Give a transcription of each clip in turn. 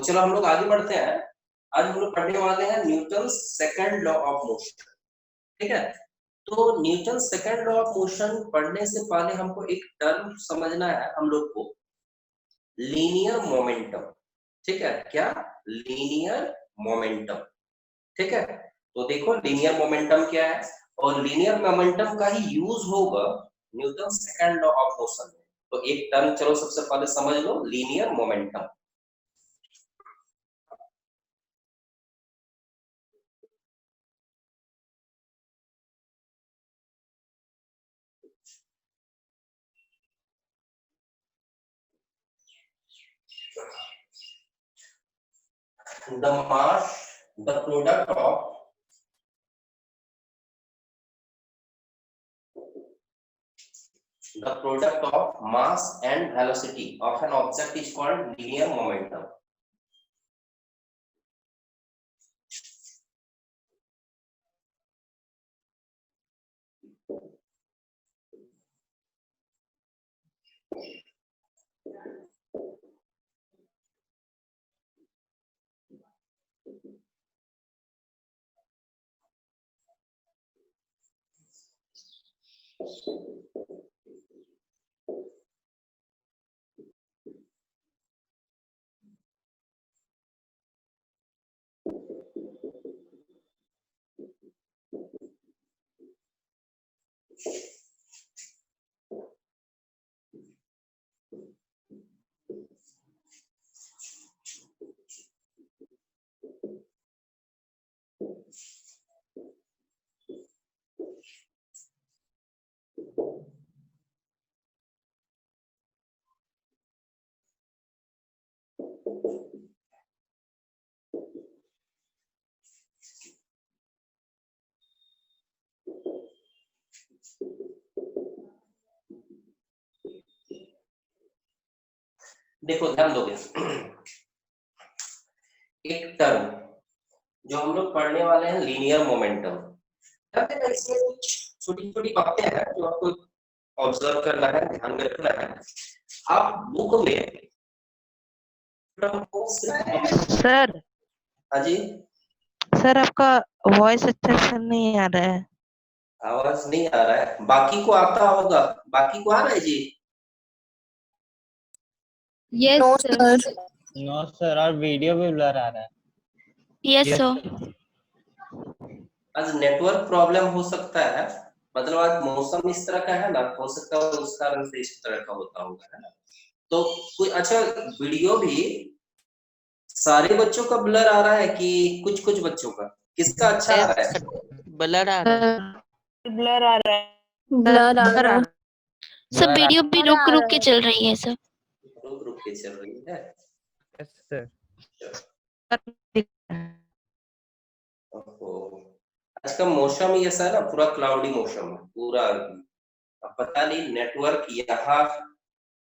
चलो हम लोग आगे बढ़ते हैं। आज हम लोग पढ़ने वाले हैं Newton second law of motion. ठीक है, तो Newton second law of motion पढ़ने से पहले हमको एक टर्म समझना है हम लोग को, लीनियर मोमेंटम। ठीक है, क्या? Linear momentum. ठीक है, तो देखो लीनियर मोमेंटम क्या है, और लीनियर मोमेंटम का ही यूज होगा Newton second law of motion में। तो एक टर्म चलो सबसे पहले समझ लो, linear momentum. The mass, the product of mass and velocity of an object is called linear momentum. देखो ध्यान दोगे, एक टर्म जो हम लोग पढ़ने वाले हैं लीनियर मोमेंटम। इसमें कुछ छोटी छोटी बातें हैं जो आपको ऑब्जर्व करना है, ध्यान में रखना है। आप बुक में सर। हाँ जी सर आपका वॉइस अच्छा से नहीं आ रहा है। आवाज नहीं आ रहा है, बाकी को आता होगा, बाकी को आ रहा है जी? Yes sir. नो सर, और वीडियो भी ब्लर आ रहा है। Yes sir. आज नेटवर्क प्रॉब्लम हो सकता है, मतलब आज मौसम इस तरह का है ना, हो सकता है उस कारण से इस तरह का होता होगा, है ना। तो कोई अच्छा वीडियो भी सारे बच्चों का ब्लर आ रहा है कि कुछ कुछ बच्चों का, किसका अच्छा आ रहा है? ब्लर आ रहा है। ब्लर आ रहा है। ब्लर आ रहा है। सब वीडियो भी रुक रुक के चल रही है सर। रुक रुक के चल रही है। Yes sir. ओहो, आज का मौसम ही ऐसा है ना, पूरा क्लाउडी मौसम है पूरा। अब पता नहीं नेटवर्क, यहाँ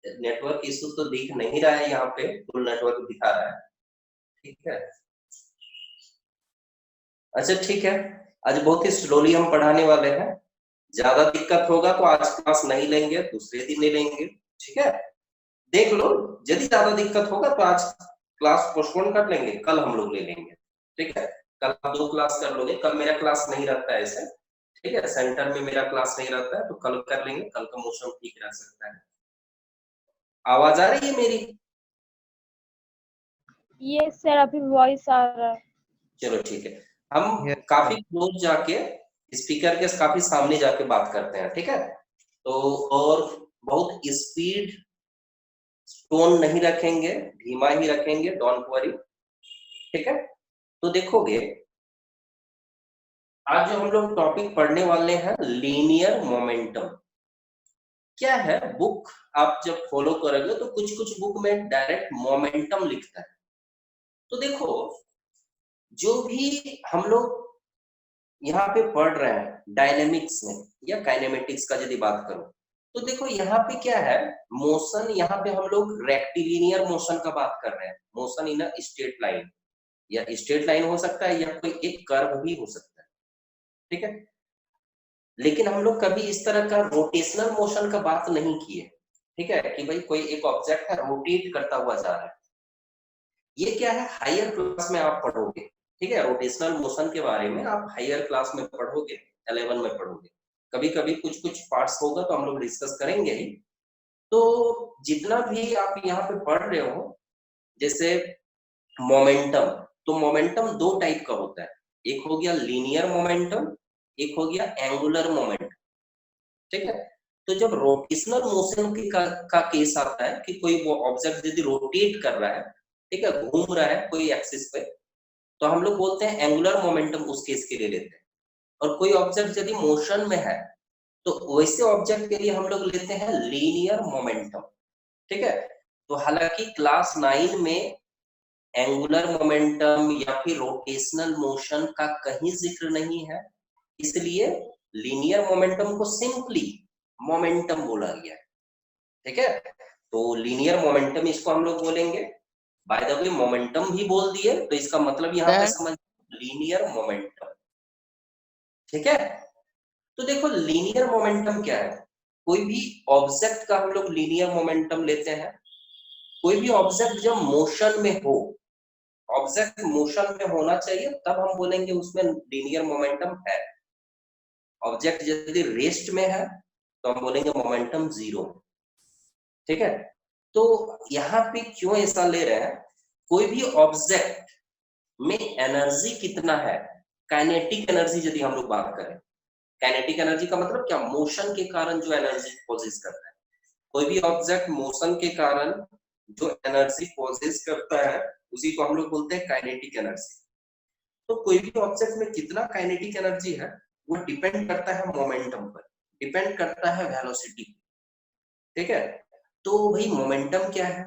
नेटवर्क इशू तो दिख नहीं रहा है, यहाँ पे फुल नेटवर्क दिखा रहा है। ठीक है, अच्छा ठीक है, आज बहुत ही स्लोली हम पढ़ाने वाले हैं। ज्यादा दिक्कत होगा तो आज क्लास नहीं लेंगे, दूसरे दिन ले लेंगे। ठीक है, देख लो, यदि ज्यादा दिक्कत होगा तो आज क्लास पोस्टपोन कर लेंगे, कल हम लोग ले लेंगे। ठीक है, कल आप 2 क्लास कर लोगे, कल मेरा क्लास नहीं रहता है ऐसे। ठीक है, सेंटर में मेरा क्लास नहीं रहता है, तो कल कर लेंगे, कल का मौसम ठीक रह सकता है। आवाज आ रही है मेरी? ये सर अभी वॉइस आ रहा है। चलो ठीक है, हम Yes, काफी क्लोज जाके स्पीकर के काफी सामने जाके बात करते हैं। ठीक है, तो और बहुत स्पीड टोन नहीं रखेंगे, धीमा ही रखेंगे, डोंट वरी। ठीक है, तो देखोगे आज जो हम लोग टॉपिक पढ़ने वाले हैं लीनियर मोमेंटम। क्या है, बुक आप जब फॉलो करोगे तो कुछ कुछ बुक में डायरेक्ट मोमेंटम लिखता है। तो देखो, जो भी हम लोग यहाँ पे पढ़ रहे हैं डायनेमिक्स में या काइनेमेटिक्स का यदि बात करो, तो देखो यहाँ पे क्या है, मोशन, यहाँ पे हम लोग रेक्टिलिनियर मोशन का बात कर रहे हैं, motion in a straight line, या स्ट्रेट लाइन हो सकता है या कोई एक कर्व भी हो सकता है। ठीक है, लेकिन हम लोग कभी इस तरह का रोटेशनल मोशन का बात नहीं किए। ठीक है, कि भाई कोई एक ऑब्जेक्ट है रोटेट करता हुआ जा रहा है, ये क्या है, हायर क्लास में आप पढ़ोगे, ठीक है। रोटेशनल मोशन के बारे में आप हायर क्लास में पढ़ोगे, 11 में पढ़ोगे। कभी कभी कुछ कुछ पार्ट्स होगा तो हम लोग डिस्कस करेंगे ही। तो जितना भी आप यहाँ पे पढ़ रहे हो, जैसे मोमेंटम, तो मोमेंटम दो टाइप का होता है, एक हो गया लीनियर मोमेंटम, एक हो गया एंगुलर मोमेंटम, ठीक है। तो जब रोटेशनल मोशन का केस आता है कि कोई वो ऑब्जेक्ट यदि रोटेट कर रहा है, ठीक है, घूम रहा है कोई एक्सिस पे, तो हम लोग बोलते हैं एंगुलर मोमेंटम उस केस के लिए लेते हैं। और कोई ऑब्जेक्ट यदि मोशन में है तो वैसे ऑब्जेक्ट के लिए हम लोग लेते हैं लीनियर मोमेंटम, ठीक है। तो हालांकि क्लास 9 में एंगुलर मोमेंटम या फिर रोटेशनल मोशन का कहीं जिक्र नहीं है, इसलिए लीनियर मोमेंटम को सिंपली मोमेंटम बोला गया है, ठीक है। तो लीनियर मोमेंटम इसको हम लोग बोलेंगे। बाय द वे मोमेंटम भी बोल दिए तो इसका मतलब यहाँ पे समझ, लीनियर मोमेंटम, ठीक है। तो देखो लीनियर मोमेंटम क्या है, कोई भी ऑब्जेक्ट का हम लोग लीनियर मोमेंटम लेते हैं। कोई भी ऑब्जेक्ट जब मोशन में हो, ऑब्जेक्ट मोशन में होना चाहिए तब हम बोलेंगे उसमें लीनियर मोमेंटम है। ऑब्जेक्ट यदि रेस्ट में है तो हम बोलेंगे मोमेंटम जीरो, ठीक है। तो यहाँ पे क्यों ऐसा ले रहे हैं, कोई भी ऑब्जेक्ट में एनर्जी कितना है, काइनेटिक एनर्जी यदि हम लोग बात करें, काइनेटिक एनर्जी का मतलब क्या, मोशन के कारण जो एनर्जी पोजेस करता है। कोई भी ऑब्जेक्ट मोशन के कारण जो एनर्जी पोजेस करता है उसी को हम लोग बोलते हैं काइनेटिक एनर्जी। तो कोई भी ऑब्जेक्ट में कितना काइनेटिक एनर्जी है वो डिपेंड करता है मोमेंटम पर, डिपेंड करता है वेलोसिटी, ठीक है। तो भाई मोमेंटम क्या है,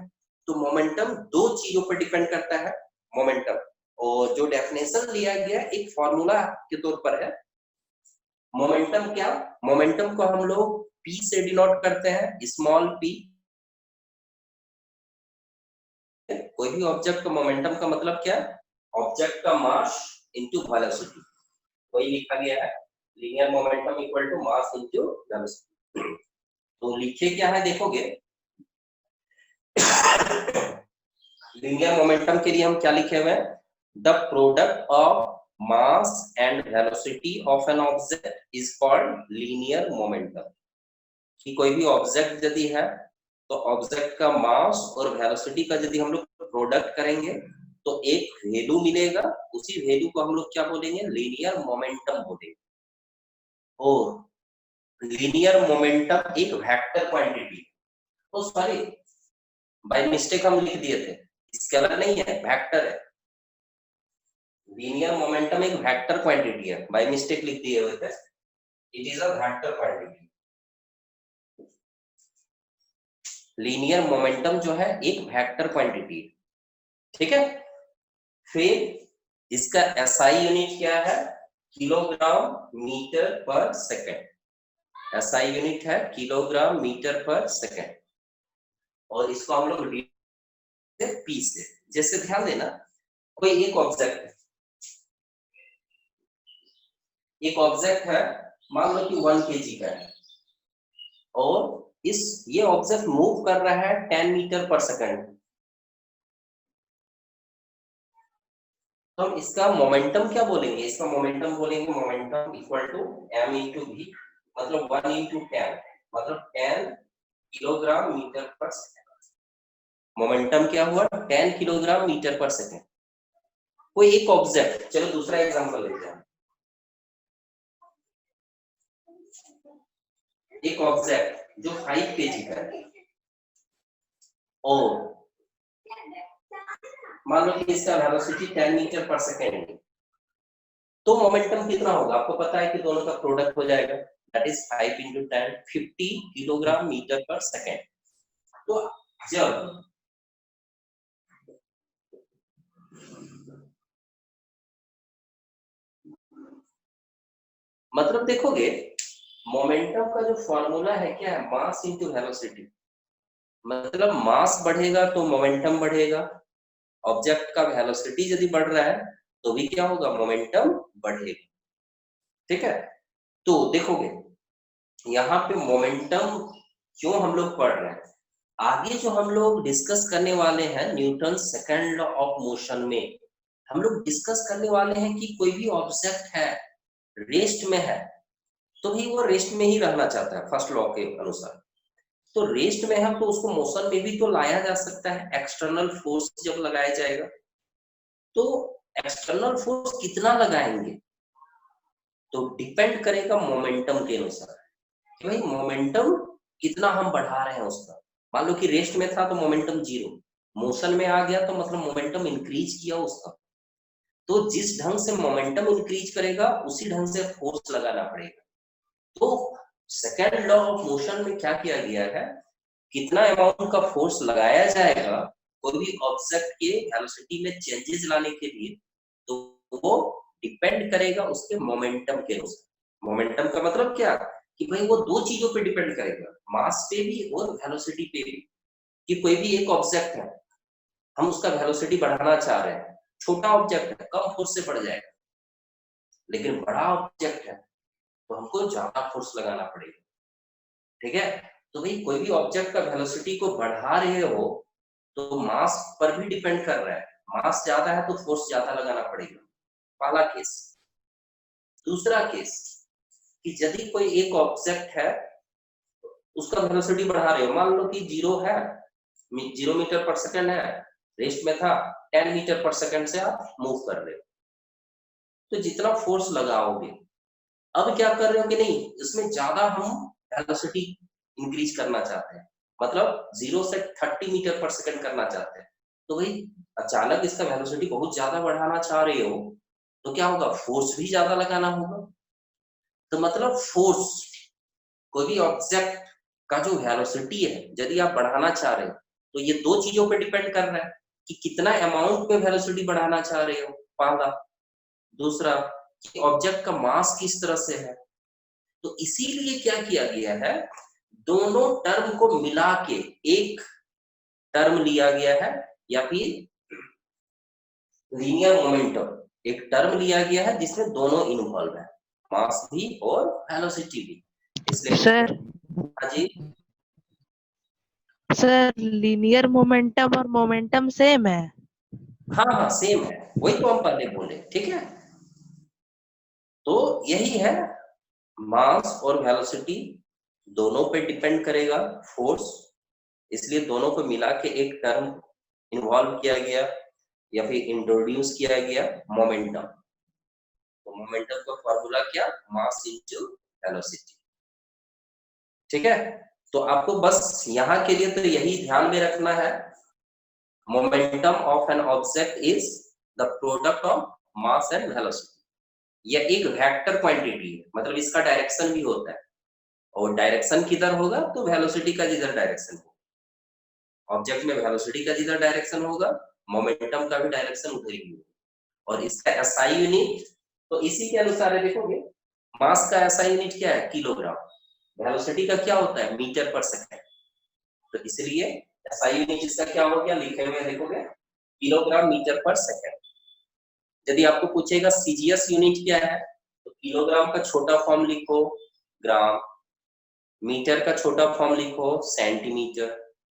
तो मोमेंटम दो चीजों पर डिपेंड करता है। मोमेंटम, और जो डेफिनेशन लिया गया एक फॉर्मूला के तौर पर है। मोमेंटम क्या, मोमेंटम को हम लोग p से डिनोट करते हैं, स्मॉल p। कोई भी ऑब्जेक्ट का मोमेंटम का मतलब क्या, ऑब्जेक्ट का मास इनटू वेलोसिटी, वही लिखा गया है, linear momentum equal to mass into velocity. तो लिखे क्या है देखोगे, लीनियर मोमेंटम के लिए हम क्या लिखे हुए हैं, the product of mass and velocity of an object is called linear momentum. कि कोई भी ऑब्जेक्ट यदि है तो ऑब्जेक्ट का मास और वेलोसिटी का यदि हम लोग प्रोडक्ट करेंगे तो एक वैल्यू मिलेगा, उसी वैल्यू को हम लोग क्या बोलेंगे, लीनियर मोमेंटम बोलेंगे। और लीनियर मोमेंटम एक वेक्टर क्वांटिटी, तो सॉरी बाय मिस्टेक हम लिख दिए थे, स्केलर नहीं है, वेक्टर है। लीनियर मोमेंटम एक वेक्टर क्वांटिटी है, बाय मिस्टेक लिख दिए हुए थे, it is a vector quantity. Linear momentum जो है एक वेक्टर क्वांटिटी है, ठीक है। फिर इसका एसआई यूनिट क्या है, kilogram metre per second. SI unit है किलोग्राम मीटर पर सेकंड, और इसको हम लोग पी से, जैसे ध्यान देना, कोई एक ऑब्जेक्ट है, एक ऑब्जेक्ट है, मान लो कि 1 kg का है, और ये ऑब्जेक्ट मूव कर रहा है 10 मीटर पर सेकंड। तो हम इसका मोमेंटम क्या बोलेंगे, इसका मोमेंटम बोलेंगे momentum equal to m into v, मतलब 1 इंटू 10, मतलब 10 kilogram metre per second. Momentum क्या हुआ, 10 किलोग्राम मीटर पर सेकंड। कोई एक ऑब्जेक्ट, चलो दूसरा एग्जांपल लेते हैं, एक ऑब्जेक्ट जो 5 kg का है, और मान लो कि इसका वेलोसिटी 10 मीटर पर सेकंड है, तो मोमेंटम कितना होगा, आपको पता है कि दोनों का प्रोडक्ट हो जाएगा, that is 5 into 10, 50 kilogram metre per second. तो जब मतलब देखोगे मोमेंटम का जो फॉर्मूला है क्या है, मास इंटू वेलोसिटी। मतलब मास बढ़ेगा तो मोमेंटम बढ़ेगा, ऑब्जेक्ट का वेलोसिटी यदि बढ़ रहा है तो भी क्या होगा, मोमेंटम बढ़ेगा, ठीक है। तो देखोगे यहाँ पे मोमेंटम क्यों हम लोग पढ़ रहे हैं, आगे जो हम लोग डिस्कस करने वाले हैं Newton second law of motion में, हम लोग डिस्कस करने वाले हैं कि कोई भी ऑब्जेक्ट है रेस्ट में है तो भी वो रेस्ट में ही रहना चाहता है फर्स्ट लॉ के अनुसार। तो रेस्ट में है तो उसको मोशन में भी तो लाया जा सकता है, एक्सटर्नल फोर्स जब लगाया जाएगा। तो एक्सटर्नल फोर्स कितना लगाएंगे तो डिपेंड करेगा मोमेंटम के अनुसार कि भाई मोमेंटम कितना हम बढ़ा रहे हैं उसका। मान लो कि रेस्ट में था तो मोमेंटम 0, मोशन में आ गया तो मतलब मोमेंटम इंक्रीज किया उसका। तो जिस ढंग से मोमेंटम इंक्रीज करेगा उसी ढंग से फोर्स लगाना पड़ेगा। तो सेकेंड लॉ ऑफ मोशन में क्या किया गया है, कितना अमाउंट का फोर्स लगाया जाएगा कोई भी ऑब्जेक्ट के वेलोसिटी में चेंजेस लाने के लिए, तो वो डिपेंड करेगा उसके मोमेंटम के अनुसार। मोमेंटम का मतलब क्या कि भाई वो दो चीजों पे डिपेंड करेगा, मास पे भी और वेलोसिटी पे भी। कि कोई भी एक ऑब्जेक्ट है, हम उसका वेलोसिटी बढ़ाना चाह रहे हैं, छोटा ऑब्जेक्ट है कम फोर्स से बढ़ जाएगा, लेकिन बड़ा ऑब्जेक्ट है तो हमको ज्यादा फोर्स लगाना पड़ेगा। ठीक है, तो भाई कोई भी ऑब्जेक्ट का वेलोसिटी को बढ़ा रहे हो तो मास पर भी डिपेंड कर रहा है, मास ज्यादा है तो फोर्स ज्यादा लगाना पड़ेगा, पहला केस। दूसरा केस कि यदि कोई एक ऑब्जेक्ट है उसका वेलोसिटी बढ़ा रहे हो, मान लो कि 0 है, 0 मीटर पर सेकंड है, रेस्ट में था, 10 मीटर पर सेकंड से आप मूव कर रहे हो, तो जितना फोर्स लगाओगे, अब क्या कर रहे हो कि नहीं इसमें ज्यादा हम वेलोसिटी इंक्रीज करना चाहते हैं, मतलब 0 से 30 मीटर पर सेकंड करना चाहते हैं। तो भाई अचानक इसका वेलोसिटी बहुत ज्यादा बढ़ाना चाह रहे हो तो क्या होगा, फोर्स भी ज्यादा लगाना होगा। तो मतलब फोर्स कोई भी ऑब्जेक्ट का जो वेलोसिटी है यदि आप बढ़ाना चाह रहे हो तो ये दो चीजों पे डिपेंड कर रहा है कि कितना अमाउंट में वेलोसिटी बढ़ाना चाह रहे हो, पहला। दूसरा कि ऑब्जेक्ट का मास किस तरह से है। तो इसीलिए क्या किया गया है, दोनों टर्म को मिला के एक टर्म लिया गया है, या फिर लीनियर मोमेंटम एक टर्म लिया गया है जिसमें दोनों इन्वॉल्व है, मास भी और वेलोसिटी भी। इसलिए सर हाँ जी, सर लीनियर मोमेंटम और मोमेंटम सेम है। हाँ हाँ सेम है, वही तो हम पहले बोले। ठीक है, तो यही है, मास और वेलोसिटी दोनों पे डिपेंड करेगा फोर्स, इसलिए दोनों को मिला के एक टर्म इन्वॉल्व किया गया या फिर इंट्रोड्यूस किया गया मोमेंटम। तो मोमेंटम का फॉर्मूला क्या, मास इनटू वेलोसिटी। ठीक है, तो आपको बस यहाँ के लिए तो यही ध्यान में रखना है, momentum of an object is the product of mass and velocity. यह एक वेक्टर क्वांटिटी है, मतलब इसका डायरेक्शन भी होता है, और डायरेक्शन किधर होगा तो वेलोसिटी का जिधर डायरेक्शन होगा, ऑब्जेक्ट में वेलोसिटी का जिधर डायरेक्शन होगा मोमेंटम का भी डायरेक्शन उधर ही होगा। और इसका एसआई यूनिट तो इसी के अनुसार है, देखोगे मास का एसआई यूनिट क्या है, किलोग्राम, वेलोसिटी का क्या होता है मीटर पर सेकंड। तो इसलिए एसआई यूनिट इसका क्या हो गया, लिखे हुए देखोगे किलोग्राम मीटर पर सेकंड। यदि आपको पूछेगा सीजीएस यूनिट क्या है तो किलोग्राम का छोटा फॉर्म लिखो ग्राम, मीटर का छोटा फॉर्म लिखो सेंटीमीटर,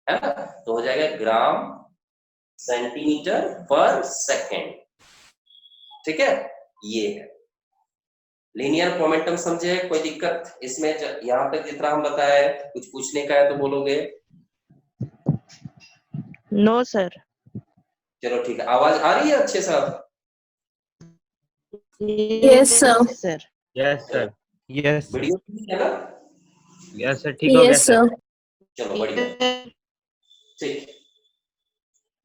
है ना, तो हो जाएगा ग्राम सेंटीमीटर पर सेकंड। ठीक है, ये है लीनियर मोमेंटम। समझे, कोई दिक्कत इसमें? यहाँ तक जितना हम बताया है, कुछ पूछने का है तो बोलोगे? No sir. चलो ठीक है, आवाज आ रही है अच्छे से? Yes sir. Yes sir. Yes video ठीक है ना? यस सर, ठीक हो गया सर। चलो बढ़िया, ठीक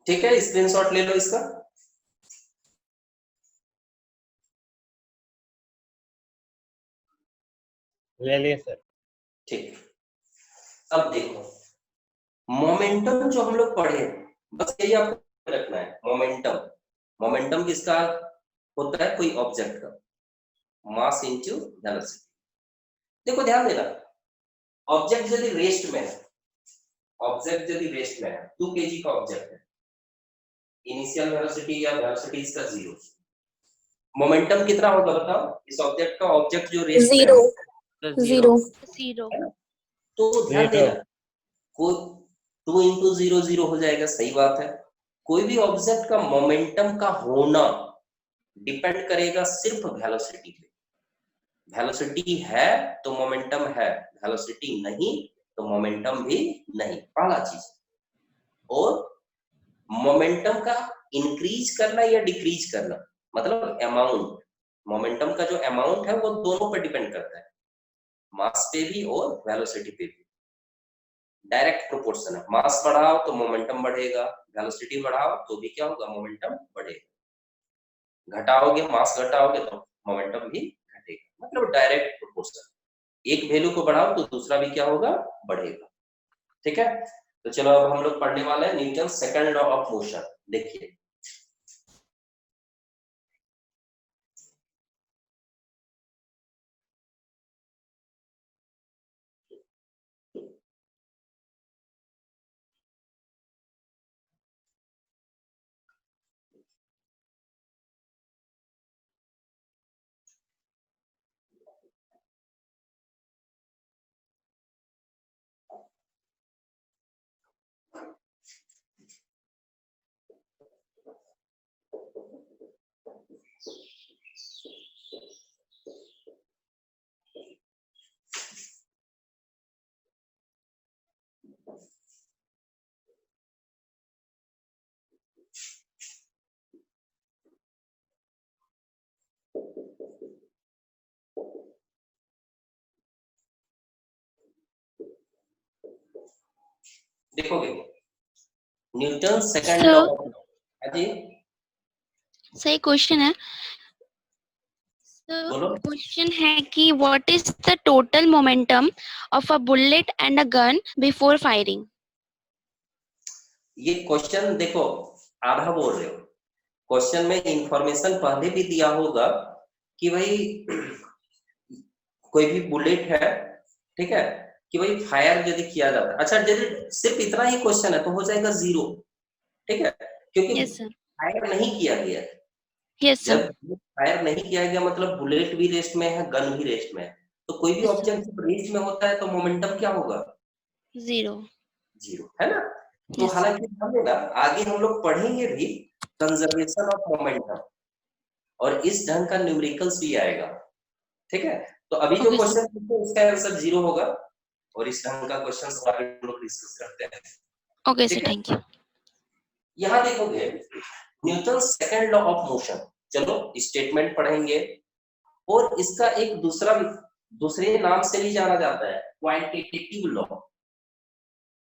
ठीक है, स्क्रीनशॉट ले लो इसका। ले लिए सर। ठीक, अब देखो मोमेंटम जो हम लोग पढ़े, बस यही आपको रखना है, मोमेंटम। मोमेंटम किसका होता है, कोई ऑब्जेक्ट का, मास इनटू वेलोसिटी। देखो ध्यान देना, ऑब्जेक्ट यदि रेस्ट में है, ऑब्जेक्ट यदि रेस्ट में है 2 kg का ऑब्जेक्ट है, इनिशियल वेलोसिटी या वेलोसिटी इसका 0, मोमेंटम कितना होगा बताओ इस ऑब्जेक्ट का, ऑब्जेक्ट जो रेस्ट में है 0 है ना? तो ध्यान देना, 2 इंटू 0 0 हो जाएगा, सही बात है। कोई भी ऑब्जेक्ट का मोमेंटम का होना डिपेंड करेगा सिर्फ वेलोसिटी पे। वेलोसिटी है तो मोमेंटम है, वेलोसिटी नहीं तो मोमेंटम भी नहीं, पहला चीज। और मोमेंटम का इंक्रीज करना या डिक्रीज करना, मतलब अमाउंट, मोमेंटम का जो अमाउंट है वो दोनों पर डिपेंड करता है, मास पे भी और वेलोसिटी पे भी। डायरेक्ट प्रोपोर्शन है, मास बढ़ाओ तो मोमेंटम बढ़ेगा, वेलोसिटी बढ़ाओ तो भी क्या होगा, मोमेंटम बढ़ेगा। घटाओगे, मास घटाओगे तो मोमेंटम भी घटेगा, मतलब डायरेक्ट प्रोपोर्शन। एक वैल्यू को बढ़ाओ तो दूसरा भी क्या होगा, बढ़ेगा। ठीक है, तो चलो अब हम लोग पढ़ने वाले हैं Newton second law of motion. देखिए देखोगे Newton second law sir of, जी सही क्वेश्चन है। बोलो। क्वेश्चन है कि what is the total momentum of a bullet and a gun before firing. ये क्वेश्चन देखो, आधा बोल रहे हो। क्वेश्चन में इंफॉर्मेशन पहले भी दिया होगा कि भाई कोई भी बुलेट है, ठीक है, कि भाई फायर यदि किया जाता है, अच्छा यदि सिर्फ इतना ही क्वेश्चन है तो हो जाएगा 0, ठीक है, क्योंकि यस सर। फायर नहीं किया गया है। Yes sir. जब फायर नहीं किया गया मतलब बुलेट भी रेस्ट में है, गन भी रेस्ट में है, तो कोई भी यस सर। ऑब्जेक्ट रेस्ट में होता है तो मोमेंटम क्या होगा, 0। 0, है ना। तो यस सर। हालांकि हमें ना आगे हम लोग पढ़ेंगे भी कंजर्वेशन ऑफ मोमेंटम, और इस ढंग का न्यूमेरिकल्स भी आएगा, ठीक है। तो अभी जो ओके सर। क्वेश्चन है उसका आंसर 0 होगा, और इस ढंग का क्वेश्चन आगे हम लोग डिस्कस करते हैं, ओके सर, ठीक है। Thank you. यहाँ देखोगे Newton second law of motion, चलो स्टेटमेंट पढ़ेंगे, और इसका एक दूसरे नाम से भी जाना जाता है, क्वांटिटेटिव लॉ,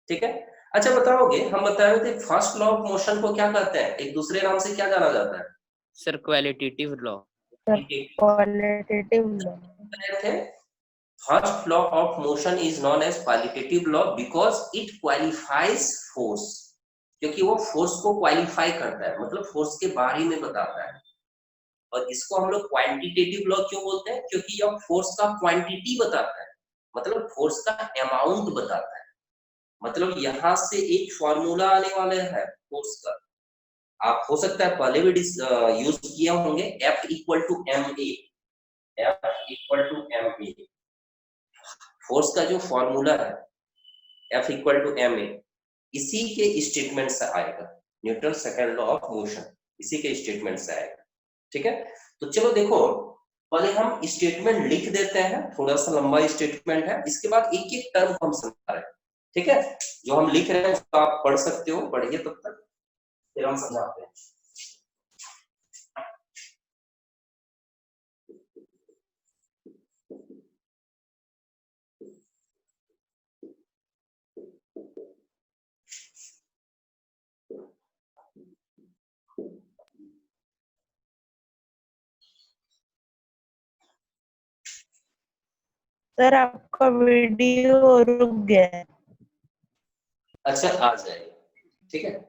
ठीक है। अच्छा बताओगे, हम बताए थे फर्स्ट लॉ ऑफ मोशन को क्या कहते हैं, एक दूसरे नाम से क्या जाना जाता है, sir qualitative law. Qualitative law. First law of motion is known as qualitative law because it qualifies force, क्योंकि वो फोर्स को क्वालिफाई करता है, मतलब फोर्स के बारे में बताता है। और इसको हम लोग क्वांटिटेटिव लॉ क्यों बोलते हैं, क्योंकि यह फोर्स का क्वांटिटी बताता है, मतलब फोर्स का अमाउंट बताता है। मतलब यहाँ से एक फॉर्मूला आने वाला है फोर्स का, आप हो सकता है पहले भी यूज किया होंगे, F equal to M A, F equal to M A, force का जो फॉर्मूला है F equal to M A, इसी के स्टेटमेंट से आएगा, Newton second law of motion इसी के स्टेटमेंट से आएगा, ठीक है। तो चलो देखो, पहले हम स्टेटमेंट लिख देते हैं, थोड़ा सा लंबा स्टेटमेंट है, इसके बाद एक एक टर्म को हम समझा रहे हैं, ठीक है। जो हम लिख रहे हैं उसको आप पढ़ सकते हो, पढ़िए तब तक, फिर हम समझाते हैं। सर आपका वीडियो रुक गया है। अच्छा आ जाएगा, ठीक है।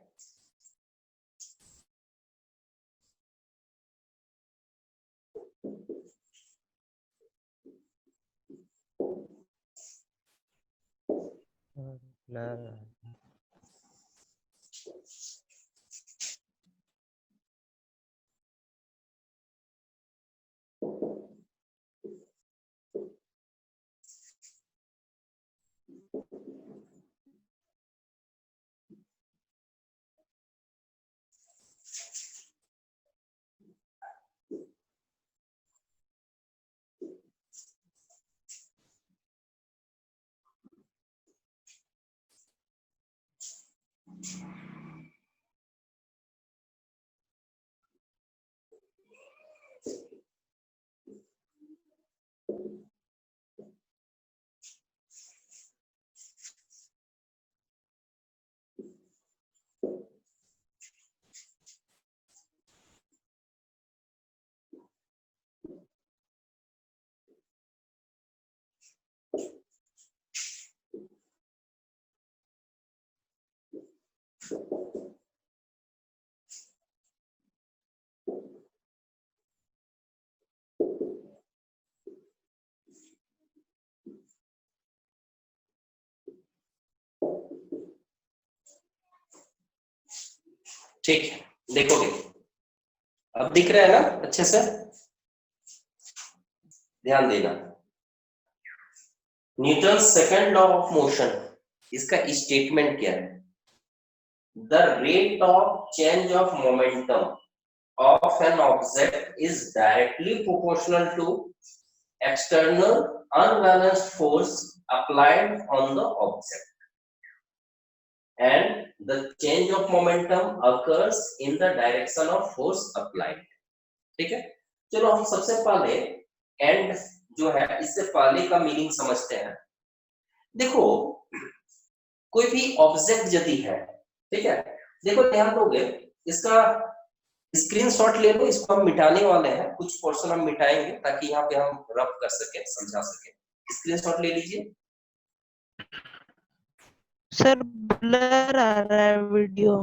ठीक है, देखोगे अब दिख रहा है ना अच्छे से, ध्यान देना। Newton second law of motion, इसका स्टेटमेंट क्या है? The rate of change of momentum of an object is directly proportional to external unbalanced force applied on the object, and the change of momentum occurs in the direction of force applied. ठीक है, चलो हम सबसे पहले and जो है इससे पहले का मीनिंग समझते हैं। देखो कोई भी ऑब्जेक्ट यदि है, ठीक है, देखो ध्यान दोगे, इसका स्क्रीनशॉट ले लो, इसको हम मिटाने वाले हैं, कुछ पोर्शन हम मिटाएंगे ताकि यहाँ पे हम रब कर सके, समझा सके। स्क्रीनशॉट ले लीजिए। सर ब्लर आ रहा है वीडियो।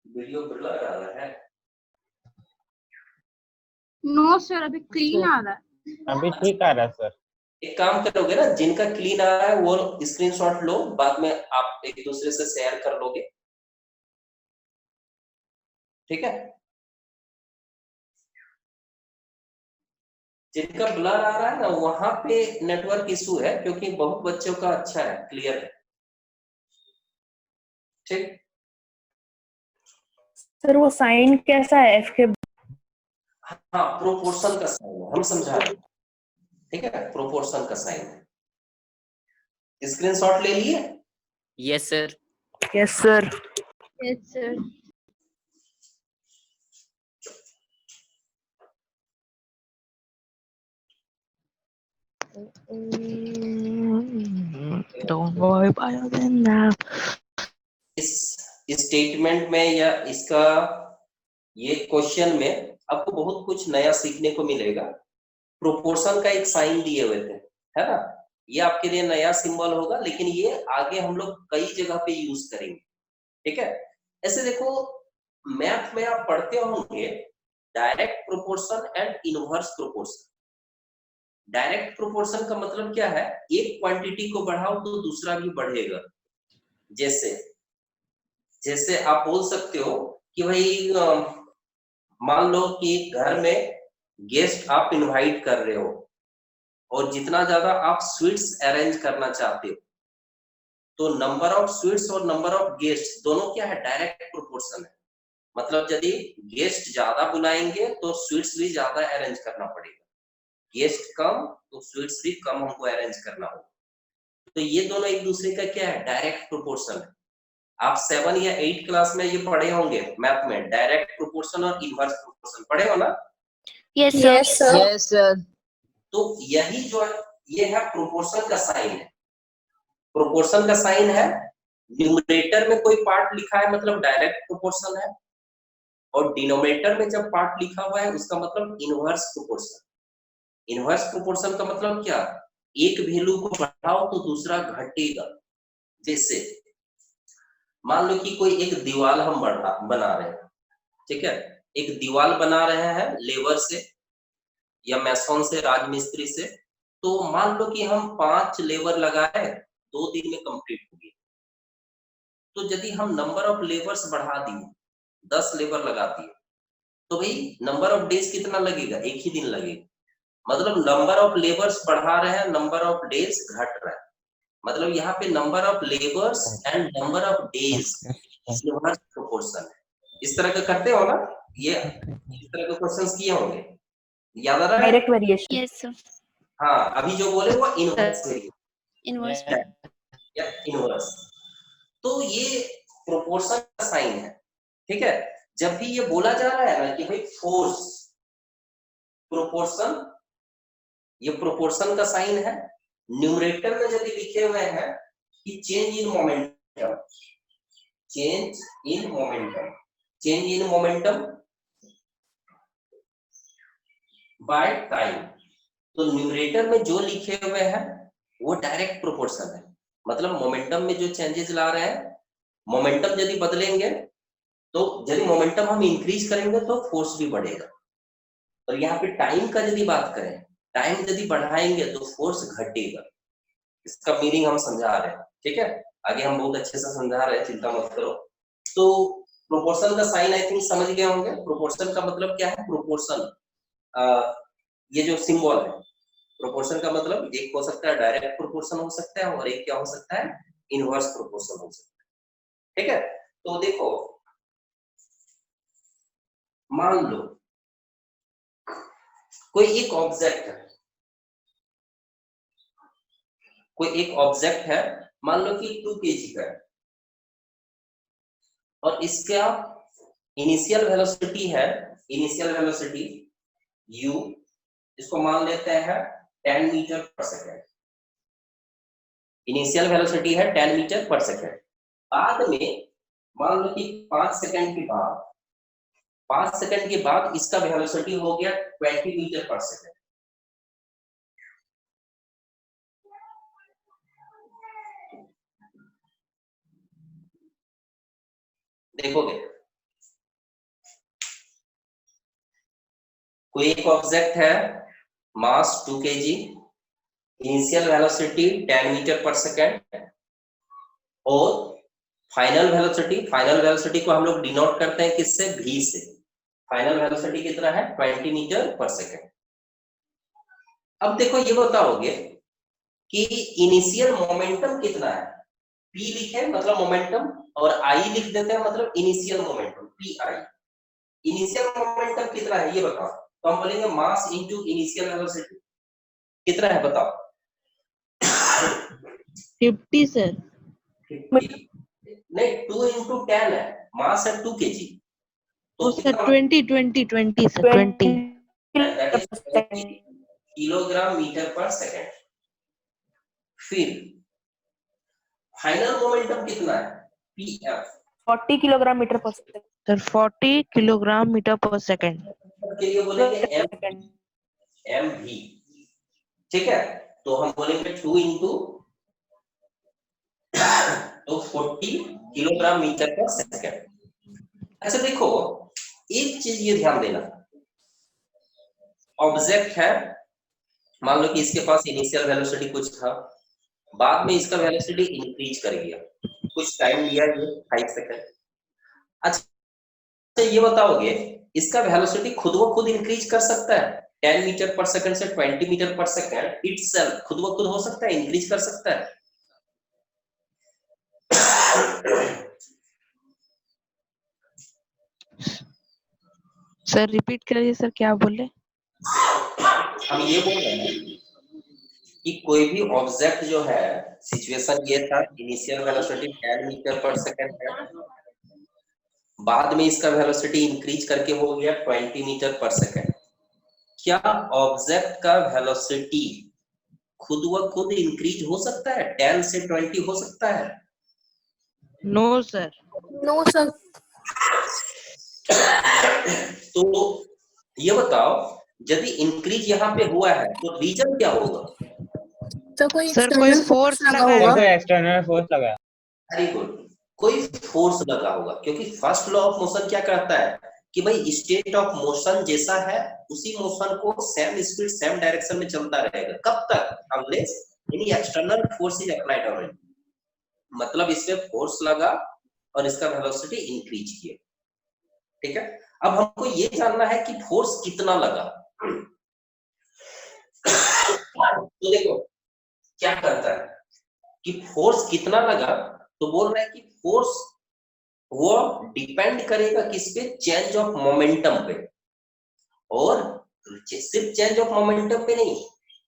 वीडियो ब्लर आ रहा है? नो सर, अभी क्लीन आ रहा है। अभी ठीक आ रहा है सर। एक काम करोगे ना, जिनका क्लीन आ रहा है वो स्क्रीनशॉट लो, बाद में आप एक दूसरे से शेयर कर लोगे, ठीक है। जिनका ब्लर आ रहा है ना, वहां पे नेटवर्क इशू है, क्योंकि बहुत बच्चों का अच्छा है, क्लियर है, ठीक। सर वो साइन कैसा है एफ के? हाँ, प्रोपोर्शन का साइन है, हम समझा रहे हैं, ठीक है, प्रोपोर्शन का साइन है। स्क्रीनशॉट ले लिए? Yes, sir. Yes sir. Yes sir. Don't worry about it now. इस स्टेटमेंट में या इसका ये क्वेश्चन में आपको बहुत कुछ नया सीखने को मिलेगा। प्रोपोर्शन का एक साइन दिए हुए थे, है ना, ये आपके लिए नया सिंबल होगा, लेकिन ये आगे हम लोग कई जगह पे यूज करेंगे, ठीक है। ऐसे देखो मैथ में आप पढ़ते होंगे direct proportion and inverse proportion. Direct proportion का मतलब क्या है? एक क्वांटिटी को बढ़ाओ तो दूसरा भी बढ़ेगा। जैसे जैसे आप बोल सकते हो कि भाई मान लो कि घर में गेस्ट आप इनवाइट कर रहे हो और जितना ज्यादा आप स्वीट्स अरेंज करना चाहते हो, तो नंबर ऑफ स्वीट्स और नंबर ऑफ गेस्ट दोनों क्या है? डायरेक्ट प्रोपोर्शन है। मतलब यदि गेस्ट ज्यादा बुलाएंगे तो स्वीट्स भी ज्यादा अरेंज करना पड़ेगा, गेस्ट कम तो स्वीट्स भी कम हमको अरेंज करना होगा। तो ये दोनों एक दूसरे का क्या है? डायरेक्ट प्रोपोर्शन है। आप 7 या 8 क्लास में ये पढ़े होंगे मैथ में, डायरेक्ट प्रोपोर्शन और इनवर्स प्रोपोर्शन पढ़े हो ना? Yes sir. Yes, sir. तो यही जो है ये है प्रोपोर्शन का साइन है। प्रोपोर्शन का साइन है, न्यूमरेटर में कोई पार्ट लिखा है मतलब डायरेक्ट प्रोपोर्शन है, और डिनोमिनेटर में जब पार्ट लिखा हुआ है उसका मतलब इनवर्स प्रोपोर्शन। इनवर्स प्रोपोर्शन का मतलब क्या? एक वैल्यू को बढ़ाओ तो दूसरा घटेगा। जैसे मान लो कि कोई एक दीवार हम बना रहे हैं, ठीक है, एक दीवार बना रहे हैं लेबर से या मैसोन से, राजमिस्त्री से। तो मान लो कि हम 5 लेबर लगाए, 2 दिन में कंप्लीट हो गई। तो यदि हम नंबर ऑफ लेबर्स बढ़ा दिए, 10 लेबर लगा दिए, तो भाई नंबर ऑफ डेज कितना लगेगा? एक ही दिन लगेगा। मतलब नंबर ऑफ लेबर्स बढ़ा रहे हैं, नंबर ऑफ डेज घट रहा है। मतलब यहाँ पे number of labours and number of days inverse proportion है। इस तरह का करते हो ना, ये इस तरह के क्वेश्चंस किए होंगे, याद आ रहा है? Direct variation. Yes sir. हाँ, अभी जो बोले वो इनवर्स इनवर्स। या इनवर्स। तो ये प्रोपोर्शन का साइन है, ठीक है। जब भी ये बोला जा रहा है ना कि भाई फोर्स प्रोपोर्शन, ये प्रोपोर्शन का साइन है। न्यूमरेटर में यदि लिखे हुए हैं कि change in momentum, change in momentum, change in momentum by time, तो न्यूमरेटर में जो लिखे हुए हैं वो डायरेक्ट प्रोपोर्शन है। मतलब मोमेंटम में जो चेंजेस ला रहे हैं, मोमेंटम यदि बदलेंगे तो यदि मोमेंटम हम इंक्रीज करेंगे तो फोर्स भी बढ़ेगा। और यहाँ पे टाइम का यदि बात करें, टाइम यदि बढ़ाएंगे तो फोर्स घटेगा। इसका मीनिंग हम समझा रहे हैं, ठीक है। आगे हम बहुत अच्छे से समझा रहे हैं, चिंता मत करो। तो प्रोपोर्शन का साइन आई थिंक समझ गए होंगे। प्रोपोर्शन का मतलब क्या है? प्रोपोर्शन, ये जो सिंबल है, प्रोपोर्शन का मतलब एक हो सकता है डायरेक्ट प्रोपोर्शन हो सकता है और एक क्या हो सकता है? इनवर्स प्रोपोर्शन हो सकता है। ठीक है, तो देखो मान लो कोई एक ऑब्जेक्ट है, कोई एक ऑब्जेक्ट है, मान लो कि 2 kg का है और इसका इनिशियल वेलोसिटी है, इनिशियल वेलोसिटी u, इसको मान लेते हैं 10 metre per second. Initial velocity है 10 मीटर पर सेकेंड। बाद में मान लो कि 5 सेकंड के बाद, 5 सेकंड के बाद इसका वेलोसिटी हो गया 20 मीटर पर सेकेंड। देखोगे कोई एक ऑब्जेक्ट है, मास 2 kg, initial velocity 10 metre per second और फाइनल वेलोसिटी को हम लोग डिनोट करते हैं किससे? v से। फाइनल वेलोसिटी कितना है? 20 मीटर पर सेकेंड। अब देखो ये बताओगे कि इनिशियल मोमेंटम कितना है? p लिखे मतलब मोमेंटम और i लिख देते हैं मतलब initial momentum, pi। Initial momentum कितना है ये बताओ। तो हम बोलेंगे मास इनटू इनिशियल वेलोसिटी कितना है बताओ? 50 सर। 50 नहीं, 2 into 10 है, मास है 2 kg, तो sir 20 sir 20। that is 20 kilogram metre per second. फिर फाइनल मोमेंटम कितना है? pf 40 kilogram metre per second. Sir 40 kilogram metre per second. के लिए बोलेंगे mv। ठीक है, तो हम बोलेंगे 2 into तो 40 किलोग्राम मीटर पर सेकेंड। अच्छा देखो एक चीज ये ध्यान देना, ऑब्जेक्ट है, मान लो कि इसके पास इनिशियल वेलोसिटी कुछ था, बाद में इसका वेलोसिटी इंक्रीज कर गया, कुछ टाइम लिया ये 5 सेकंड। अच्छा ये बताओगे इसका वेलोसिटी खुद व खुद इंक्रीज कर सकता है? 10 मीटर पर सेकंड से 20 मीटर पर सेकंड इटसेल्फ खुद व खुद हो सकता है, इंक्रीज कर सकता है? सर रिपीट करिए सर, क्या बोले? हम ये बोल रहे हैं कि कोई भी ऑब्जेक्ट जो है, सिचुएशन ये था initial velocity 10 metre per second है, बाद में इसका वेलोसिटी इंक्रीज करके हो गया 20 मीटर पर सेकंड। क्या ऑब्जेक्ट का वेलोसिटी खुद व खुद इंक्रीज हो सकता है? 10 से 20 हो सकता है? No sir. No sir. तो ये बताओ यदि इंक्रीज यहाँ पे हुआ है तो रीजन क्या होगा? तो कोई सर कोई फोर्स लगा होगा। कोई एक्सटर्नल फोर्स लगा। वेरी गुड, कोई फोर्स लगा होगा, क्योंकि फर्स्ट लॉ ऑफ मोशन क्या कहता है कि भाई स्टेट ऑफ मोशन जैसा है उसी मोशन को सेम स्पीड सेम डायरेक्शन में चलता रहेगा। कब तक? Unless any external force is applied on it, मतलब इसमें फोर्स लगा और इसका वेलोसिटी इंक्रीज किया। ठीक है, अब हमको ये जानना है कि फोर्स कितना लगा। तो देखो क्या करता है कि फोर्स कितना लगा, तो बोल रहा है कि फोर्स वो डिपेंड करेगा किस पे? चेंज ऑफ मोमेंटम पे। और सिर्फ चेंज ऑफ मोमेंटम पे नहीं,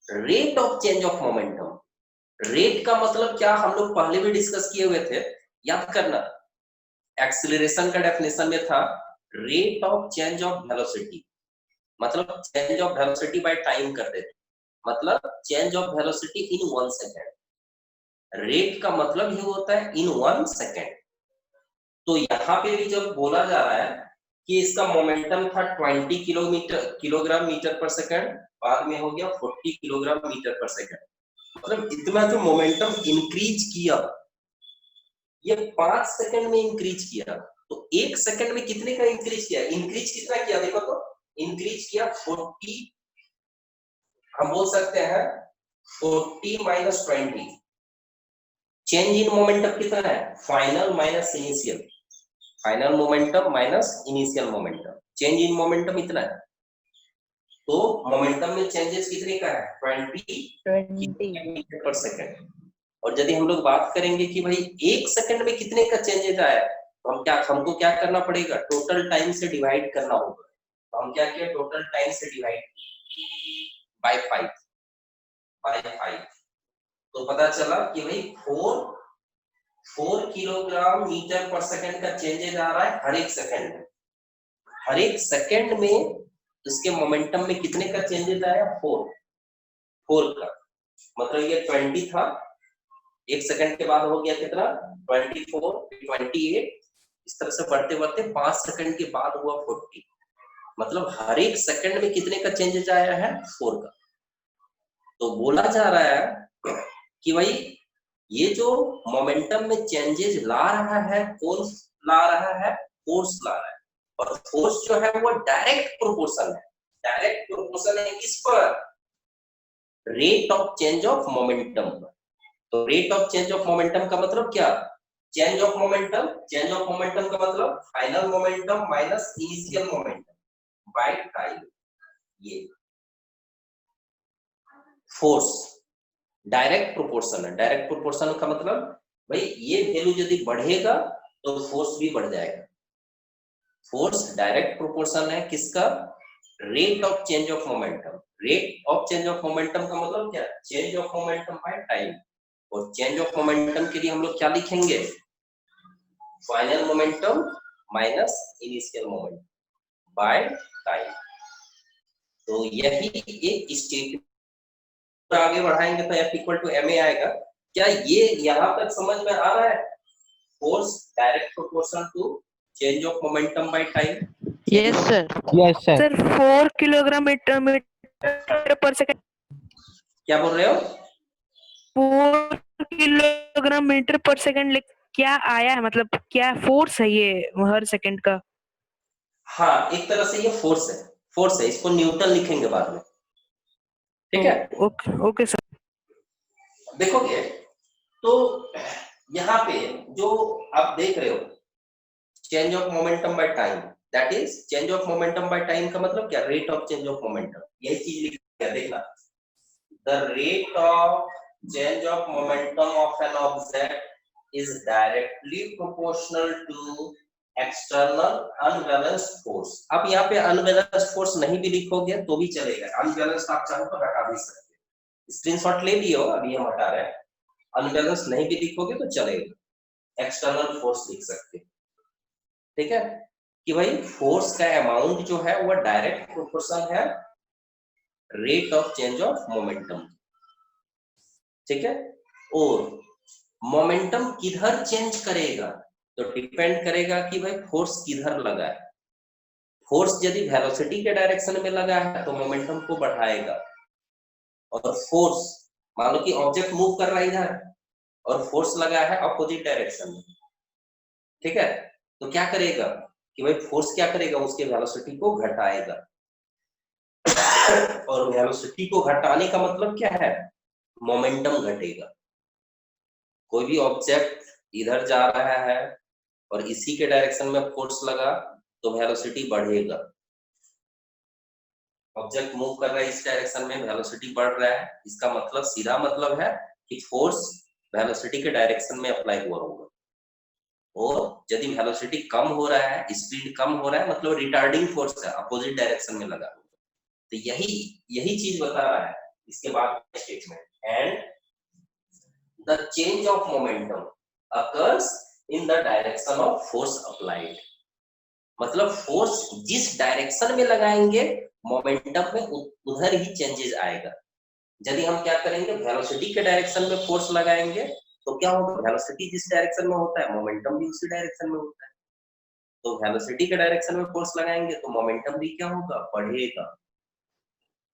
rate of change of momentum. Rate का मतलब क्या हम लोग पहले भी डिस्कस किए हुए थे, याद करना। एक्सीलरेशन का डेफिनेशन में था rate of change of velocity, मतलब change of velocity by time कर देते, मतलब change of velocity in 1 second. Rate का भी होता है इन 1 सेकेंड। तो यहाँ पे भी जब बोला जा रहा है कि इसका मोमेंटम था 20 किलोग्राम मीटर पर सेकेंड, बाद में हो गया 40 किलोग्राम मीटर पर सेकेंड, मतलब इतना जो मोमेंटम इंक्रीज किया ये 5 सेकंड में इंक्रीज किया। तो 1 सेकंड में कितने का इंक्रीज किया? इंक्रीज कितना किया देखो तो, इंक्रीज किया 40, हम बोल सकते हैं 40 माइनस 20। चेंज इन मोमेंटम कितना है? Final minus initial, final momentum minus initial momentum, change in momentum इतना है, तो मोमेंटम में चेंजेस कितने का है 20 मीटर पर सेकंड। और यदि हम लोग बात करेंगे कि भाई 1 सेकंड में कितने का चेंजेस आया, तो हमको क्या करना पड़ेगा, टोटल टाइम से डिवाइड करना होगा। तो हम क्या किया, टोटल टाइम से डिवाइड बाय 5, तो पता चला कि भाई 4 किलोग्राम मीटर पर सेकंड का चेंजेस आ रहा है हर एक सेकंड में। हर एक सेकंड में इसके मोमेंटम में कितने का चेंजेस आया, 4 का, मतलब ये 20 था, 1 सेकंड के बाद हो गया कितना 24, 28, इस तरह से बढ़ते बढ़ते 5 सेकंड के बाद हुआ 40, मतलब हर एक सेकंड में कितने का चेंजेस आया है, 4 का। तो बोला जा रहा है कि भाई ये जो मोमेंटम में चेंजेस ला रहा है, कौन ला रहा है, फोर्स ला रहा है, और फोर्स जो है वो डायरेक्ट प्रोपोर्शन है। डायरेक्ट प्रोपोर्शन है किस पर, rate of change of momentum पर। तो rate of change of momentum का मतलब क्या, change of momentum, change of momentum का मतलब final momentum minus initial momentum by time. ये फोर्स डायरेक्ट प्रोपोर्शन है। डायरेक्ट प्रोपोर्शन का मतलब भाई ये वैल्यू यदि बढ़ेगा तो फोर्स भी बढ़ जाएगा। फोर्स डायरेक्ट प्रोपोर्शन है किसका, rate of change of momentum. Rate of change of momentum का मतलब क्या, change of momentum by time. और चेंज ऑफ मोमेंटम के लिए हम लोग क्या लिखेंगे, final momentum minus initial momentum by time. तो यही एक स्टेट आगे बढ़ाएंगे तो F इक्वल टू ma आएगा। क्या ये यहाँ तक समझ में आ रहा है, force direct proportion to change of momentum by time. Yes sir. Yes sir. Sir 4 kilogram metre per second, क्या बोल रहे हो, 4 किलोग्राम मीटर पर सेकंड क्या आया है, मतलब क्या फोर्स है ये हर सेकंड का। हाँ एक तरह से ये फोर्स है, फोर्स है, इसको न्यूटन लिखेंगे बाद में, ठीक है। Okay sir. देखोगे तो यहाँ पे जो आप देख रहे हो change of momentum by time, that is change of momentum by time का मतलब क्या, rate of change of momentum. यही चीज लिखा है, देखना, the rate of change of momentum of an object is directly proportional to external unbalanced force. अब यहाँ पे अनबैलेंस्ड फोर्स नहीं भी लिखोगे तो भी चलेगा, अनबैलेंस्ड आप चाहो तो हटा भी सकते हो, स्क्रीनशॉट ले लियो, अभी हम हटा रहे हैं। अनबैलेंस्ड नहीं भी लिखोगे तो चलेगा, एक्सटर्नल फोर्स लिख सकते हो, ठीक है। कि भाई फोर्स का अमाउंट जो है वो डायरेक्ट प्रोपोर्शन है rate of change of momentum, ठीक है। और मोमेंटम किधर चेंज करेगा, तो डिपेंड करेगा कि भाई फोर्स किधर लगा है। फोर्स यदि वेलोसिटी के डायरेक्शन में लगा है तो मोमेंटम को बढ़ाएगा, और फोर्स मान लो कि ऑब्जेक्ट मूव कर रहा है इधर और फोर्स लगा है अपोजिट डायरेक्शन में, ठीक है, तो क्या करेगा कि भाई फोर्स क्या करेगा, उसके वेलोसिटी को घटाएगा। और वेलोसिटी को घटाने का मतलब क्या है, मोमेंटम घटेगा। कोई भी ऑब्जेक्ट इधर जा रहा है और इसी के डायरेक्शन में फोर्स लगा तो वेलोसिटी बढ़ेगा। ऑब्जेक्ट मूव कर रहा है इस डायरेक्शन में, वेलोसिटी बढ़ रहा है, इसका मतलब सीधा मतलब है कि फोर्स वेलोसिटी के डायरेक्शन में अप्लाई हुआ होगा। और यदि वेलोसिटी कम हो रहा है, स्पीड कम हो रहा है, मतलब रिटार्डिंग फोर्स है, अपोजिट डायरेक्शन में लगा होगा। तो यही चीज बता रहा है इसके बाद statement, and the change of momentum occurs in the direction of force applied. मतलब फोर्स जिस डायरेक्शन में लगाएंगे मोमेंटम में उधर ही चेंजेस आएगा। यदि हम क्या करेंगे, वेलोसिटी के डायरेक्शन में फोर्स लगाएंगे तो क्या होगा, वेलोसिटी जिस डायरेक्शन में होता है मोमेंटम भी उसी डायरेक्शन में होता है। तो वेलोसिटी के डायरेक्शन में फोर्स लगाएंगे तो मोमेंटम भी क्या होगा, बढ़ेगा।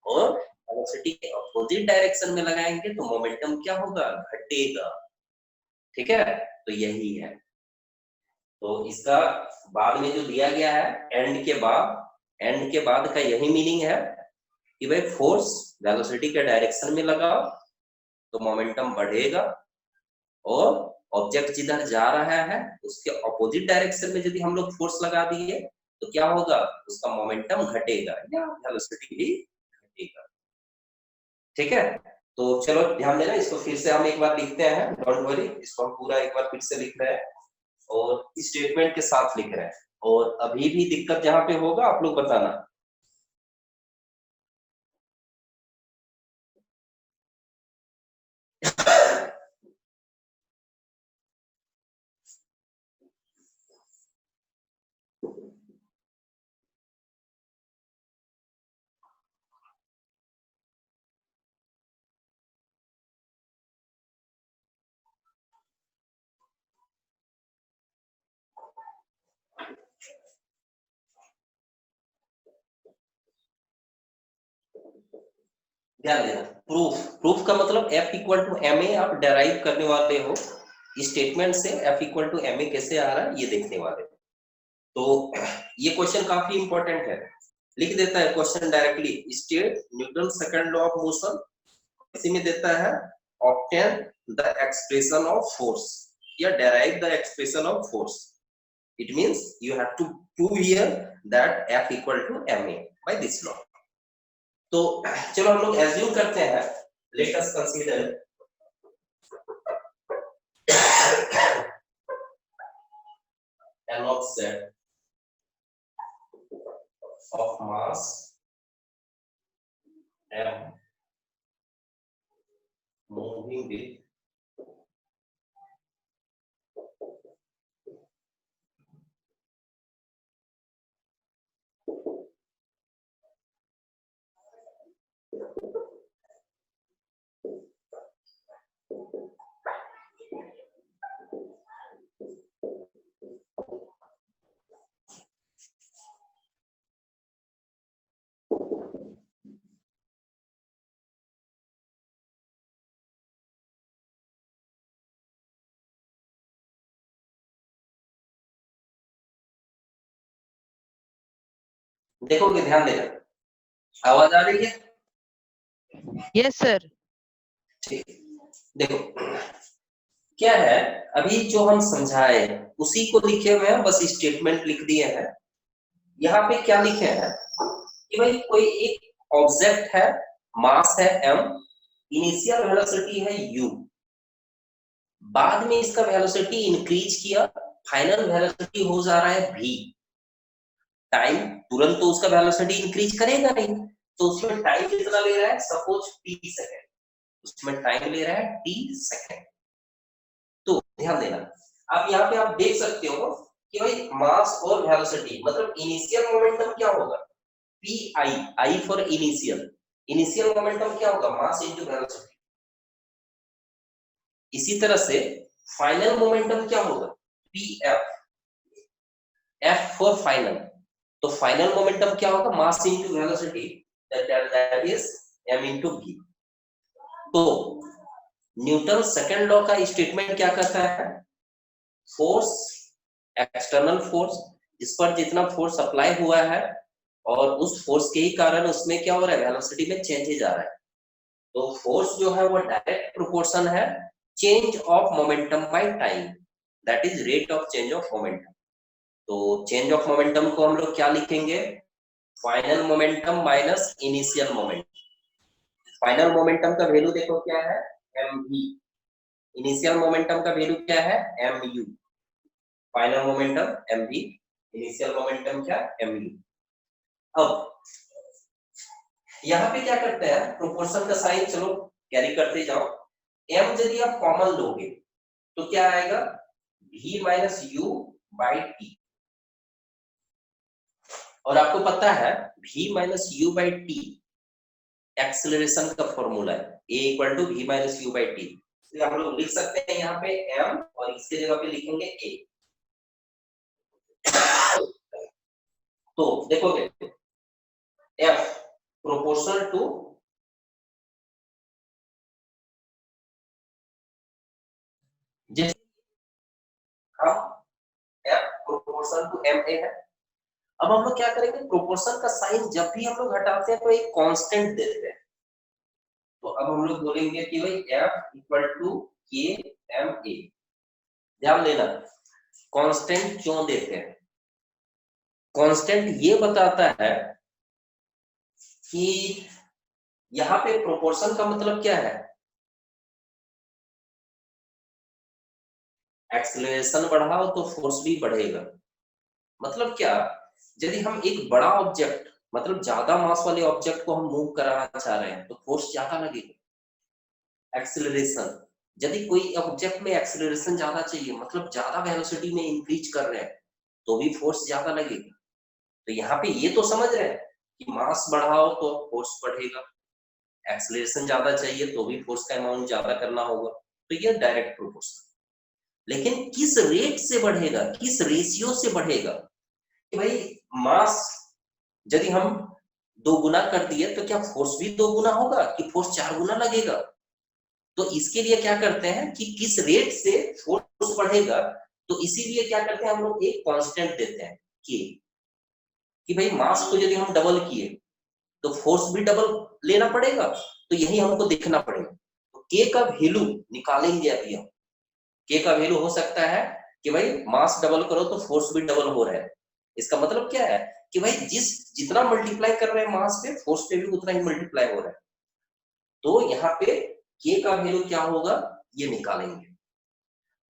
और वेलोसिटी के अपोजिट डायरेक्शन में लगाएंगे तो मोमेंटम क्या होगा, घटेगा, ठीक है। तो यही है। तो इसका बाद में जो दिया गया है एंड के बाद का यही मीनिंग है कि भाई फोर्स वेलोसिटी के डायरेक्शन में लगाओ तो मोमेंटम बढ़ेगा, और ऑब्जेक्ट जिधर जा रहा है उसके ऑपोजिट डायरेक्शन में यदि हम लोग फोर्स लगा दिए तो क्या होगा, उसका मोमेंटम घटेगा या वेलोसिटी भी घटेगा। ठीक है, तो चलो ध्यान देना, इसको फिर से हम एक बार लिखते हैं, डोंट वरी, इसको हम पूरा एक बार फिर से लिख रहे हैं और स्टेटमेंट के साथ लिख रहे हैं, और अभी भी दिक्कत जहां पे होगा आप लोग बताना। ध्यान देना, प्रूफ का मतलब F equal to M A आप डेराइव करने वाले हो, स्टेटमेंट से F equal to M A कैसे आ रहा है ये देखने वाले। तो ये क्वेश्चन काफी इंपॉर्टेंट है, लिख देता है question directly, state Newton second law of motion, इसी में देता है obtain the expression of force या derive the expression of force. It means you have to prove here that F equal to M A by this law. तो चलो हम लोग assume करते हैं, let us consider an object of mass m moving with देखोगे, ध्यान देना, आवाज आ रही है? Yes sir. ठीक, देखो क्या है, अभी जो हम समझाए उसी को लिखे हुए हैं, बस स्टेटमेंट लिख दिए हैं। यहाँ पे क्या लिखे हैं कि भाई कोई एक ऑब्जेक्ट है, मास है m, इनिशियल वेलोसिटी है u, बाद में इसका वेलोसिटी इंक्रीज किया, फाइनल वेलोसिटी हो जा रहा है v। टाइम तुरंत तो उसका वेलोसिटी इंक्रीज करेगा नहीं, तो उसमें टाइम कितना ले रहा है, सपोज t सेकंड, उसमें टाइम ले रहा है t सेकंड। तो ध्यान देना, आप यहाँ पे आप देख सकते हो कि भाई मास और वेलोसिटी मतलब इनिशियल मोमेंटम क्या होगा, P I for initial momentum क्या होगा, मास इनटू वेलोसिटी। इसी तरह से फाइनल मोमेंटम क्या होगा, पी एफ फॉर फाइनल, तो फाइनल मोमेंटम क्या होगा, मास into velocity, that is m into v। तो न्यूटन सेकंड लॉ का स्टेटमेंट क्या कहता है, फोर्स, एक्सटर्नल फोर्स, इस पर जितना फोर्स अप्लाई हुआ है और उस फोर्स के ही कारण उसमें क्या हो रहा है, वेलोसिटी में चेंजेज आ रहा है। तो फोर्स जो है वो डायरेक्ट प्रोपोर्शन है change of momentum by time, that is rate of change of momentum. तो चेंज ऑफ मोमेंटम को हम लोग क्या लिखेंगे, final momentum minus initial momentum. Final momentum का वैल्यू देखो क्या है, mv, इनिशियल मोमेंटम का वैल्यू क्या है, mu। Final momentum mv, initial momentum क्या, mu। अब यहाँ पे क्या करते हैं, प्रोपोर्शन का साइन चलो कैरी करते जाओ, m यदि आप कॉमन लोगे तो क्या आएगा, v minus u by T. और आपको पता है v minus u by T acceleration का फॉर्मूला है, a equal to v minus u by T. तो हम लोग लिख सकते हैं यहाँ पे m और इसके जगह पे लिखेंगे a। तो देखोगे f प्रोपोर्शनल टू जिस f प्रोपोर्शनल टू ma है। अब हम लोग क्या करेंगे, प्रोपोर्शन का साइन जब भी हम लोग हटाते हैं तो एक कांस्टेंट देते हैं। तो अब हम लोग बोलेंगे कि भाई f equal to k m a, ध्यान देना, कांस्टेंट क्यों देते हैं? कांस्टेंट ये बताता है कि यहाँ पे प्रोपोर्शन का मतलब क्या है? एक्सेलरेशन बढ़ाओ तो फोर्स भी बढ़ेगा। मतलब क्या, यदि हम एक बड़ा ऑब्जेक्ट, मतलब ज्यादा मास वाले ऑब्जेक्ट को हम मूव कराना चाह रहे हैं तो फोर्स ज्यादा लगेगा। एक्सेलरेशन, यदि कोई ऑब्जेक्ट में एक्सेलरेशन ज्यादा चाहिए, मतलब ज्यादा वेलोसिटी में इंक्रीज कर रहे हैं, तो भी फोर्स ज्यादा लगेगा। तो यहाँ पे ये तो समझ रहे हैं कि मास बढ़ाओ तो फोर्स बढ़ेगा, एक्सेलरेशन ज्यादा चाहिए तो भी फोर्स का अमाउंट ज्यादा करना होगा। तो ये डायरेक्ट प्रोपोर्शनल। लेकिन किस रेट से बढ़ेगा, किस रेशियो से बढ़ेगा? कि भाई मास यदि हम 2 गुना कर दिए तो क्या फोर्स भी 2 गुना होगा कि फोर्स 4 गुना लगेगा? तो इसके लिए क्या करते हैं कि किस रेट से फोर्स बढ़ेगा, तो इसीलिए क्या करते हैं हम लोग, एक कांस्टेंट देते हैं कि भाई मास को यदि हम डबल किए तो फोर्स भी डबल लेना पड़ेगा। तो यही हमको देखना पड़ेगा। तो के का वैल्यू निकालेंगे अभी हम। के का वैल्यू हो सकता है कि भाई मास डबल करो तो फोर्स भी डबल हो रहा है। इसका मतलब क्या है कि भाई जितना मल्टीप्लाई कर रहे हैं मास पे, फोर्स पे भी उतना ही मल्टीप्लाई हो रहा है। तो यहाँ पे के का वैल्यू क्या होगा ये निकालेंगे।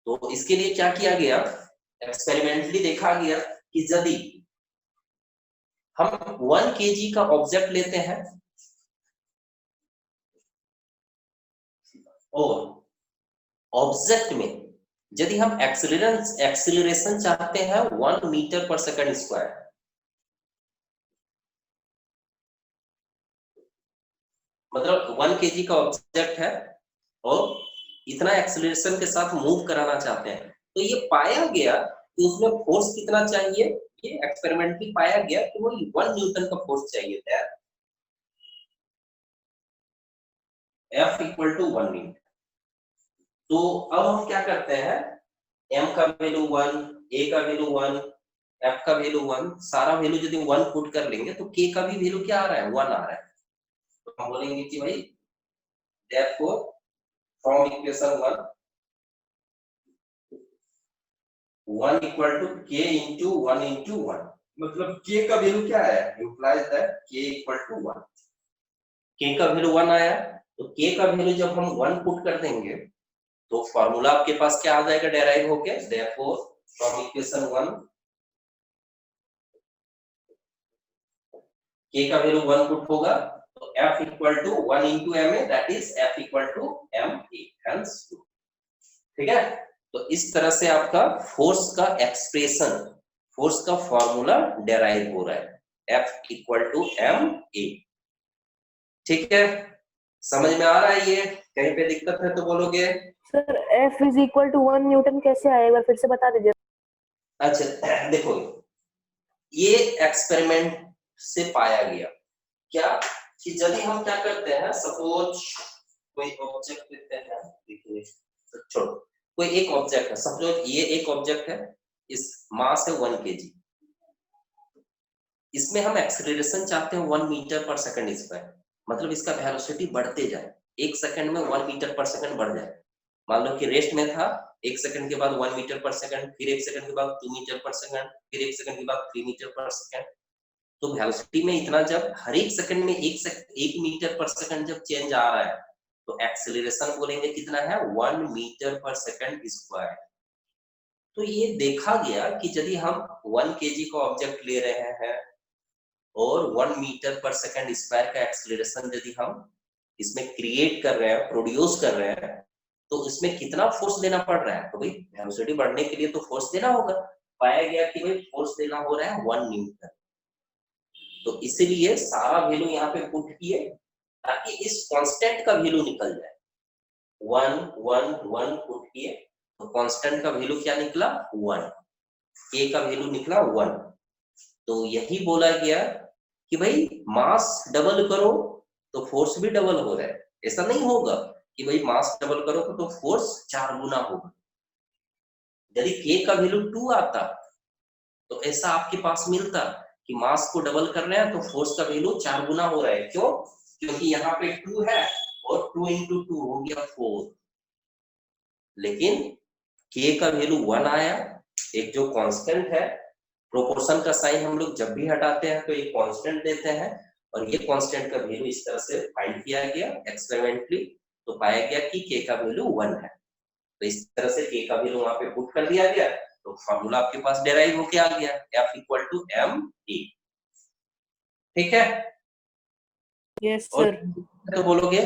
तो इसके लिए क्या किया गया, एक्सपेरिमेंटली देखा गया कि यदि हम 1 kg का ऑब्जेक्ट लेते हैं और ऑब्जेक्ट में यदि हम एक्सीलरेशन चाहते हैं 1 मीटर पर सेकंड स्क्वायर, मतलब 1 kg का ऑब्जेक्ट है और इतना एक्सीलरेशन के साथ मूव कराना चाहते हैं, तो ये पाया गया कि उसमें फोर्स कितना चाहिए। ये एक्सपेरिमेंटली पाया गया कि वो 1 न्यूटन का फोर्स चाहिए था। F equal to 1 newton. तो अब हम क्या करते हैं, m का वैल्यू 1, a का वैल्यू 1, f का वैल्यू 1, सारा वैल्यू यदि 1 पुट कर लेंगे तो k का भी वैल्यू क्या आ रहा है, 1 आ रहा है। तो हम बोलेंगे कि भाई therefore from equation 1 equal to k into 1 into 1, मतलब k का वैल्यू क्या है, implies that k equal to 1। k का वैल्यू 1 आया, तो k का वैल्यू जब हम 1 पुट कर देंगे तो फॉर्मूला आपके पास क्या आ जाएगा, डेराइव होके, therefore from equation 1 k का वैल्यू 1 पुट होगा तो f equal to 1 into ma, that is f equal to ma, hence 2। ठीक है, तो इस तरह से आपका फोर्स का एक्सप्रेशन, फोर्स का फॉर्मूला डेराइव हो रहा है, f इक्वल टू ma। ठीक है, समझ में आ रहा है? ये कहीं पे दिक्कत है तो बोलोगे। Sir F is equal to 1 newton कैसे आएगा, फिर से बता दीजिए। अच्छा देखो, ये एक्सपेरिमेंट से पाया गया क्या कि यदि हम क्या करते हैं, सपोज कोई ऑब्जेक्ट लेते हैं, देखिए छोड़ो, कोई एक ऑब्जेक्ट है, सपोज ये एक ऑब्जेक्ट है, इस मास है 1 kg, इसमें हम एक्सेलरेशन चाहते हैं 1 मीटर पर सेकंड स्क्वायर, मतलब इसका वेलोसिटी बढ़ते जाए, 1 सेकंड में 1 मीटर पर सेकंड बढ़ जाए। मान लो कि रेस्ट में था, 1 सेकंड के बाद 1 मीटर पर सेकंड, फिर 1 सेकंड के बाद 2 मीटर पर सेकंड, फिर 1 सेकंड के बाद 3 मीटर पर सेकंड। तो वेलोसिटी में इतना, जब हर एक सेकंड में 1 मीटर पर सेकंड जब चेंज आ रहा है तो एक्सेलरेशन बोलेंगे कितना है, 1 मीटर पर सेकंड स्क्वायर। तो ये देखा गया कि यदि हम 1 kg का ऑब्जेक्ट ले रहे हैं और 1 मीटर पर सेकंड स्क्वायर का एक्सेलरेशन यदि हम इसमें क्रिएट कर रहे हैं, प्रोड्यूस कर रहे हैं, तो इसमें कितना फोर्स देना पड़ रहा है, तो भाई वेलोसिटी बढ़ने के लिए तो फोर्स देना होगा। पाया गया कि भाई फोर्स देना हो रहा है 1 न्यूटन। तो इसीलिए सारा वैल्यू यहाँ पे पुट किए ताकि इस कांस्टेंट का वैल्यू निकल जाए। 1 1 1 पुट किए तो कांस्टेंट का वैल्यू क्या निकला, 1, k का वैल्यू निकला 1। तो यही बोला गया कि भाई मास डबल करो तो फोर्स भी डबल हो रहा है। ऐसा नहीं होगा कि भाई मास डबल करो तो फोर्स 4 गुना होगा। यदि k का वैल्यू 2 आता तो ऐसा आपके पास मिलता कि मास को डबल कर रहे हैं तो फोर्स का वैल्यू 4 गुना हो रहा है। क्यों? क्योंकि यहाँ पे 2 है और 2 into 2 हो गया 4। लेकिन k का वैल्यू 1 आया, एक जो कांस्टेंट है, प्रोपोर्शन का साइन हम लोग जब भी हटाते हैं तो एक कांस्टेंट देते हैं, और ये कांस्टेंट का वैल्यू इस तरह से फाइंड किया गया एक्सपेरिमेंटली, तो पाया गया कि k का वैल्यू 1 है। तो इस तरह से k का वैल्यू वहां पे पुट कर दिया गया, तो फॉर्मूला आपके पास डेराइव होके आ गया F equal to m e। ठीक है, यस और सर। तो बोलोगे